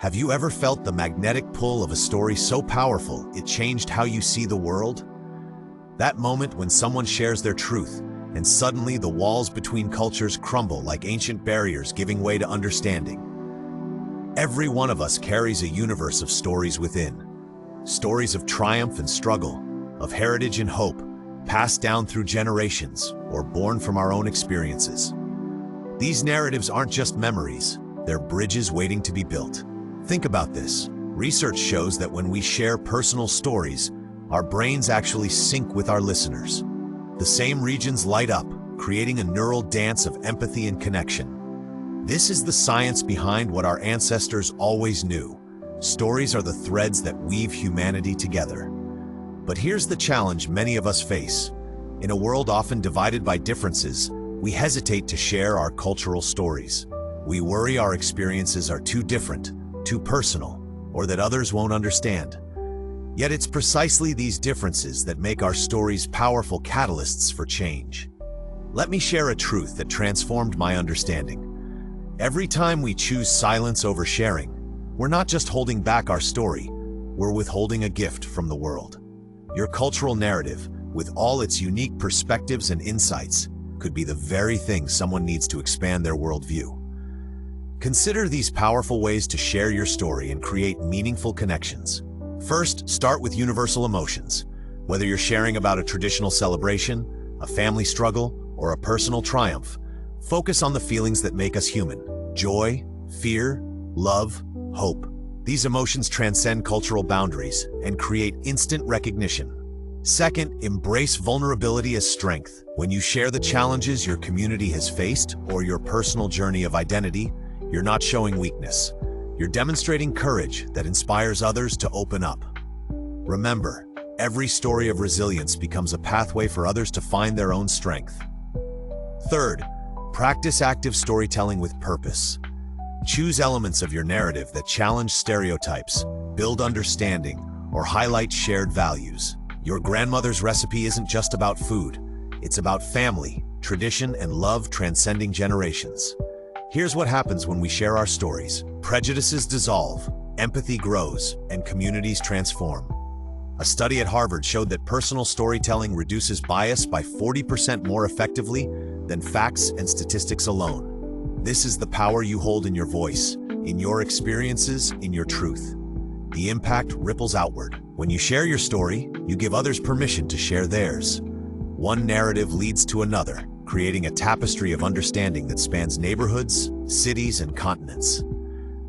Have you ever felt the magnetic pull of a story so powerful it changed how you see the world? That moment when someone shares their truth, and suddenly the walls between cultures crumble like ancient barriers giving way to understanding. Every one of us carries a universe of stories within. Stories of triumph and struggle, of heritage and hope, passed down through generations or born from our own experiences. These narratives aren't just memories, they're bridges waiting to be built. Think about this. Research shows that when we share personal stories, our brains actually sync with our listeners. The same regions light up, creating a neural dance of empathy and connection. This is the science behind what our ancestors always knew. Stories are the threads that weave humanity together. But here's the challenge many of us face. In a world often divided by differences, we hesitate to share our cultural stories. We worry our experiences are too different, too personal, or that others won't understand. Yet it's precisely these differences that make our stories powerful catalysts for change. Let me share a truth that transformed my understanding. Every time we choose silence over sharing, we're not just holding back our story, we're withholding a gift from the world. Your cultural narrative, with all its unique perspectives and insights, could be the very thing someone needs to expand their worldview. Consider these powerful ways to share your story and create meaningful connections. First, start with universal emotions. Whether you're sharing about a traditional celebration, a family struggle, or a personal triumph, focus on the feelings that make us human. Joy, fear, love, hope. These emotions transcend cultural boundaries and create instant recognition. Second, embrace vulnerability as strength. When you share the challenges your community has faced or your personal journey of identity, you're not showing weakness. You're demonstrating courage that inspires others to open up. Remember, every story of resilience becomes a pathway for others to find their own strength. Third, practice active storytelling with purpose. Choose elements of your narrative that challenge stereotypes, build understanding, or highlight shared values. Your grandmother's recipe isn't just about food. It's about family, tradition, and love transcending generations. Here's what happens when we share our stories. Prejudices dissolve, empathy grows, and communities transform. A study at Harvard showed that personal storytelling reduces bias by 40% more effectively than facts and statistics alone. This is the power you hold in your voice, in your experiences, in your truth. The impact ripples outward. When you share your story, you give others permission to share theirs. One narrative leads to another, creating a tapestry of understanding that spans neighborhoods, cities, and continents.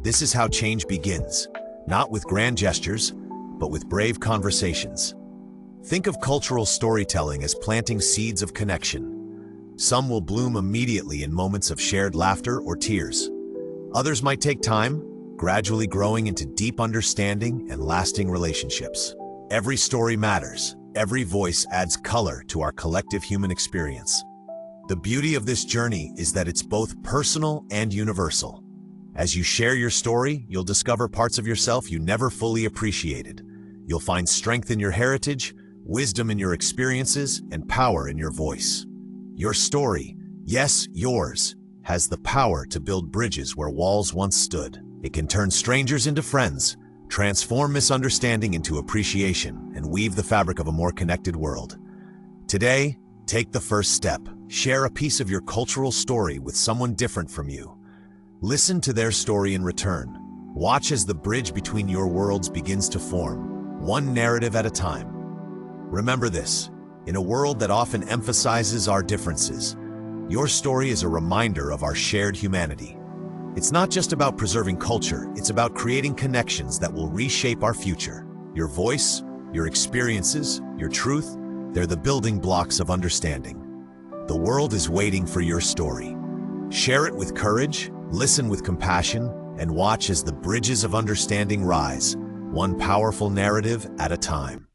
This is how change begins, not with grand gestures, but with brave conversations. Think of cultural storytelling as planting seeds of connection. Some will bloom immediately in moments of shared laughter or tears. Others might take time, gradually growing into deep understanding and lasting relationships. Every story matters. Every voice adds color to our collective human experience. The beauty of this journey is that it's both personal and universal. As you share your story, you'll discover parts of yourself you never fully appreciated. You'll find strength in your heritage, wisdom in your experiences, and power in your voice. Your story, yes, yours, has the power to build bridges where walls once stood. It can turn strangers into friends, transform misunderstanding into appreciation, and weave the fabric of a more connected world. Today, take the first step. Share a piece of your cultural story with someone different from you. Listen to their story in return. Watch as the bridge between your worlds begins to form, one narrative at a time. Remember this, in a world that often emphasizes our differences, your story is a reminder of our shared humanity. It's not just about preserving culture, it's about creating connections that will reshape our future. Your voice, your experiences, your truth, they're the building blocks of understanding. The world is waiting for your story. Share it with courage, listen with compassion, and watch as the bridges of understanding rise, one powerful narrative at a time.